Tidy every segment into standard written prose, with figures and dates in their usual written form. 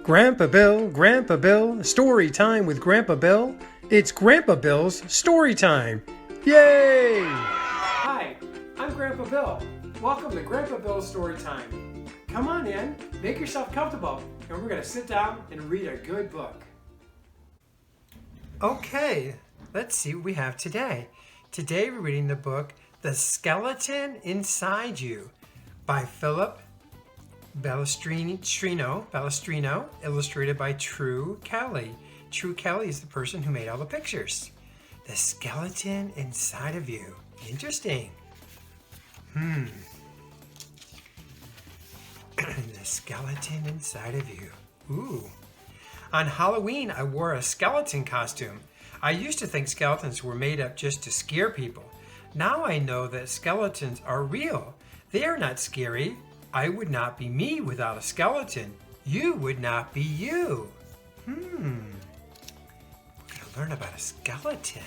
Grandpa Bill, story time with Grandpa Bill. It's Grandpa Bill's story time. Yay! Hi, I'm Grandpa Bill. Welcome to Grandpa Bill's story time. Come on in, make yourself comfortable, and we're going to sit down and read a good book. Okay, let's see what we have today. Today we're reading the book The Skeleton Inside You by Philip Belastrini, illustrated by True Kelly. True Kelly is the person who made all the pictures. The skeleton inside of you. Interesting. The skeleton inside of you. Ooh. On Halloween, I wore a skeleton costume. I used to think skeletons were made up just to scare people. Now I know that skeletons are real. They are not scary. I would not be me without a skeleton. You would not be you. We're going to learn about a skeleton.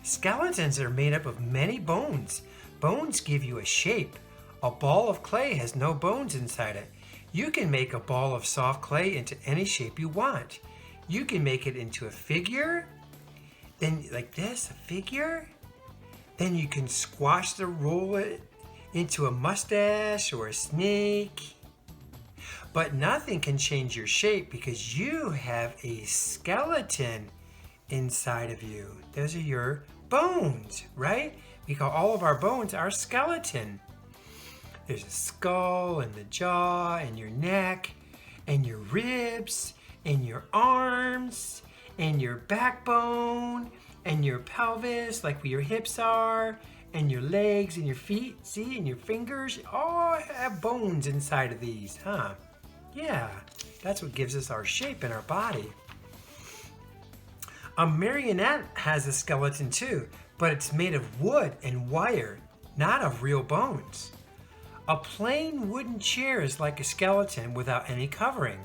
Skeletons are made up of many bones. Bones give you a shape. A ball of clay has no bones inside it. You can make a ball of soft clay into any shape you want. You can make it into a figure, then like this, a figure. Then you can squash the roll it into a mustache or a snake. But nothing can change your shape because you have a skeleton inside of you. Those are your bones, right? We call all of our bones our skeleton. There's a skull and the jaw and your neck and your ribs and your arms and your backbone and your pelvis, like where your hips are, and your legs and your feet, see, and your fingers, all have bones inside of these, huh? Yeah, that's what gives us our shape in our body. A marionette has a skeleton too, but it's made of wood and wire, not of real bones. A plain wooden chair is like a skeleton without any covering.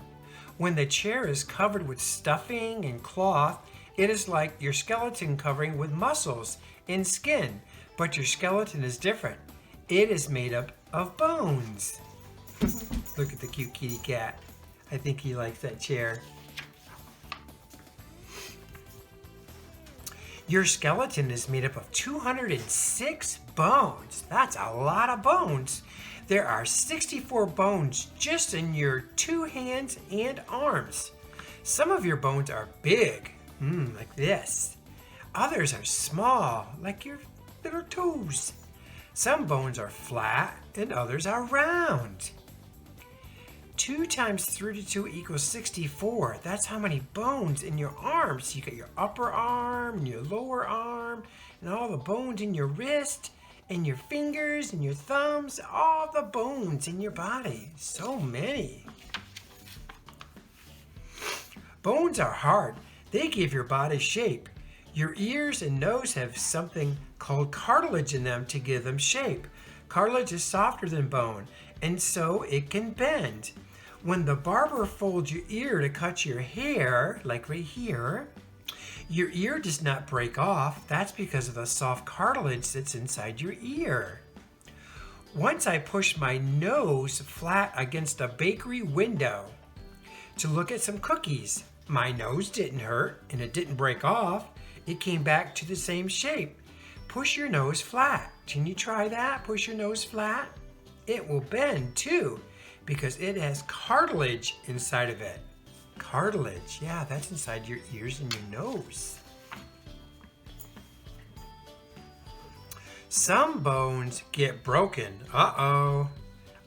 When the chair is covered with stuffing and cloth, it is like your skeleton covering with muscles and skin. But your skeleton is different. It is made up of bones. Look at the cute kitty cat. I think he likes that chair. Your skeleton is made up of 206 bones. That's a lot of bones. There are 64 bones just in your 2 hands and arms. Some of your bones are big, like this. Others are small, like your little toes. Some bones are flat and others are round. 2 times 32 equals 64. That's how many bones in your arms. You got your upper arm and your lower arm and all the bones in your wrist and your fingers and your thumbs, all the bones in your body. So many. Bones are hard. They give your body shape. Your ears and nose have something called cartilage in them to give them shape. Cartilage is softer than bone, and so it can bend. When the barber folds your ear to cut your hair, like right here, your ear does not break off. That's because of the soft cartilage that's inside your ear. Once I pushed my nose flat against a bakery window to look at some cookies. My nose didn't hurt, and it didn't break off. It came back to the same shape. Push your nose flat. Can you try that? Push your nose flat. It will bend too because it has cartilage inside of it. Cartilage, yeah, that's inside your ears and your nose. Some bones get broken. Uh-oh.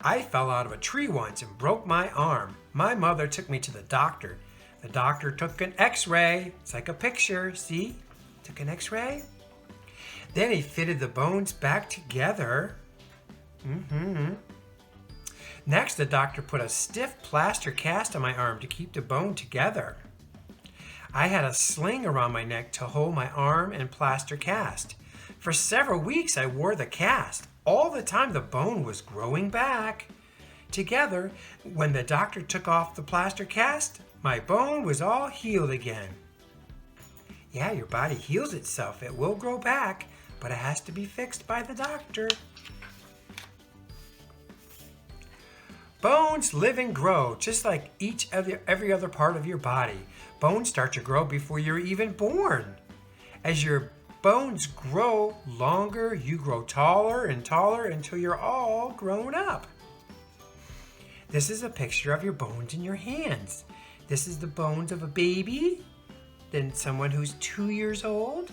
I fell out of a tree once and broke my arm. My mother took me to the doctor. The doctor took an x-ray. It's like a picture, see? Took an x-ray. Then he fitted the bones back together. Next, the doctor put a stiff plaster cast on my arm to keep the bone together. I had a sling around my neck to hold my arm and plaster cast. For several weeks, I wore the cast. All the time, the bone was growing back together. When the doctor took off the plaster cast, my bone was all healed again. Yeah, your body heals itself. It will grow back, but it has to be fixed by the doctor. Bones live and grow just like every other part of your body. Bones start to grow before you're even born. As your bones grow longer, you grow taller and taller until you're all grown up. This is a picture of your bones in your hands. This is the bones of a baby, then someone who's 2 years old,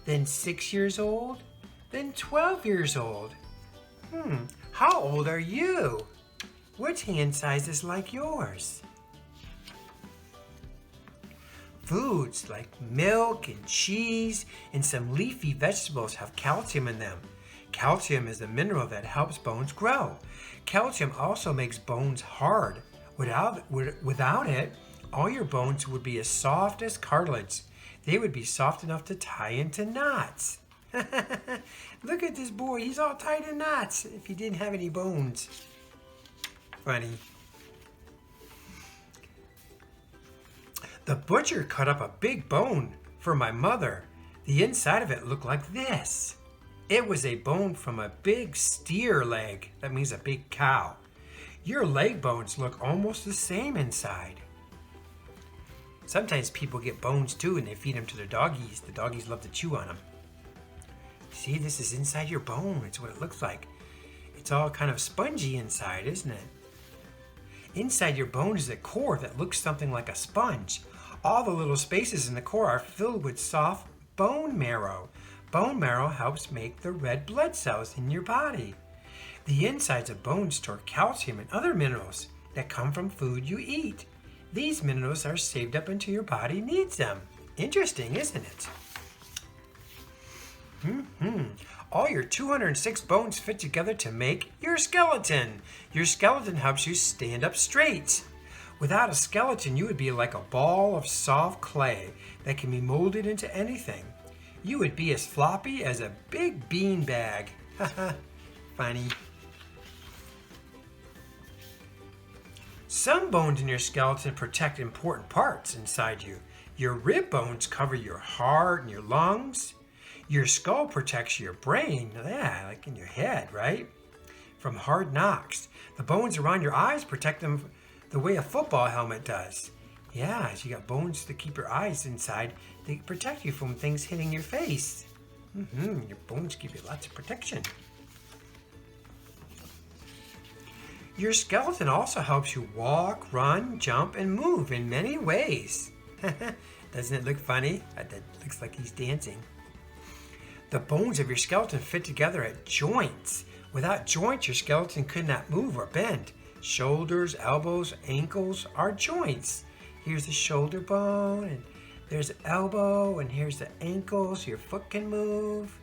then 6 years old, then 12 years old. How old are you? Which hand size is like yours? Foods like milk and cheese and some leafy vegetables have calcium in them. Calcium is a mineral that helps bones grow. Calcium also makes bones hard. Without it, all your bones would be as soft as cartilage. They would be soft enough to tie into knots. Look at this boy, he's all tied in knots if he didn't have any bones. Funny. The butcher cut up a big bone for my mother. The inside of it looked like this. It was a bone from a big steer leg. That means a big cow. Your leg bones look almost the same inside. Sometimes people get bones too and they feed them to their doggies. The doggies love to chew on them. See, this is inside your bone. It's what it looks like. It's all kind of spongy inside, isn't it? Inside your bone is a core that looks something like a sponge. All the little spaces in the core are filled with soft bone marrow. Bone marrow helps make the red blood cells in your body. The insides of bones store calcium and other minerals that come from food you eat. These minerals are saved up until your body needs them. Interesting, isn't it? All your 206 bones fit together to make your skeleton. Your skeleton helps you stand up straight. Without a skeleton, you would be like a ball of soft clay that can be molded into anything. You would be as floppy as a big bean bag. Haha, funny. Some bones in your skeleton protect important parts inside you. Your rib bones cover your heart and your lungs. Your skull protects your brain, yeah, like in your head, right? From hard knocks. The bones around your eyes protect them the way a football helmet does. Yeah, so you got bones to keep your eyes inside. They protect you from things hitting your face. Your bones give you lots of protection. Your skeleton also helps you walk, run, jump, and move in many ways. Doesn't it look funny? That looks like he's dancing. The bones of your skeleton fit together at joints. Without joints, your skeleton could not move or bend. Shoulders, elbows, ankles are joints. Here's the shoulder bone, and there's the elbow, and here's the ankle, so your foot can move.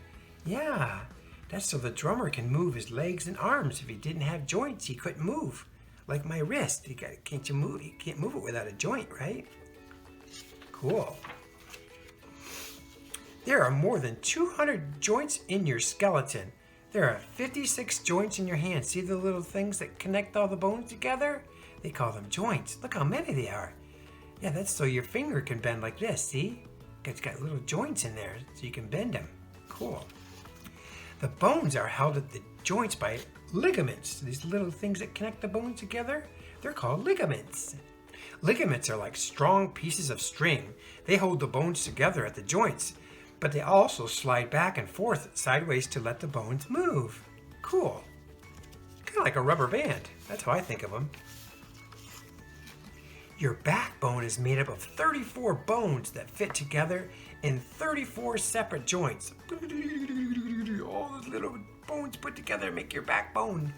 Yeah, that's so the drummer can move his legs and arms. If he didn't have joints, he couldn't move. Like my wrist, you can't move it without a joint, right? Cool. There are more than 200 joints in your skeleton. There are 56 joints in your hands. See the little things that connect all the bones together? They call them joints. Look how many they are. Yeah, that's so your finger can bend like this, see? It's got little joints in there so you can bend them. Cool. The bones are held at the joints by ligaments. These little things that connect the bones together, they're called ligaments. Ligaments are like strong pieces of string. They hold the bones together at the joints, but they also slide back and forth sideways to let the bones move. Cool. Kind of like a rubber band. That's how I think of them. Your backbone is made up of 34 bones that fit together in 34 separate joints. All those little bones put together make your backbone.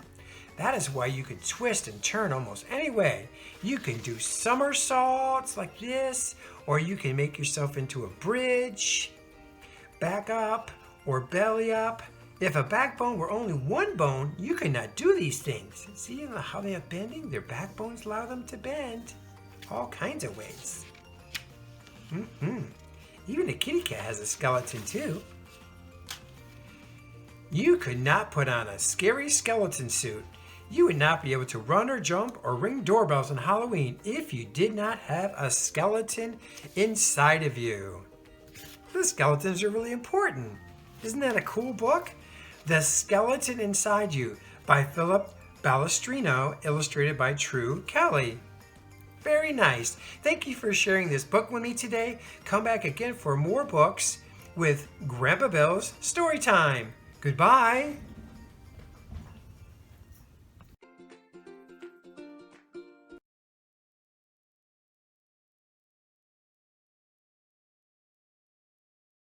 That is why you can twist and turn almost any way. You can do somersaults like this, or you can make yourself into a bridge, back up, or belly up. If a backbone were only one bone, you could not do these things. See how they have bending? Their backbones allow them to bend all kinds of ways. Even a kitty cat has a skeleton too. You could not put on a scary skeleton suit. You would not be able to run or jump or ring doorbells on Halloween if you did not have a skeleton inside of you. The skeletons are really important. Isn't that a cool book? The Skeleton Inside You by Philip Balestrino, illustrated by True Kelly. Very nice. Thank you for sharing this book with me today. Come back again for more books with Grandpa Bill's Story Time. Goodbye.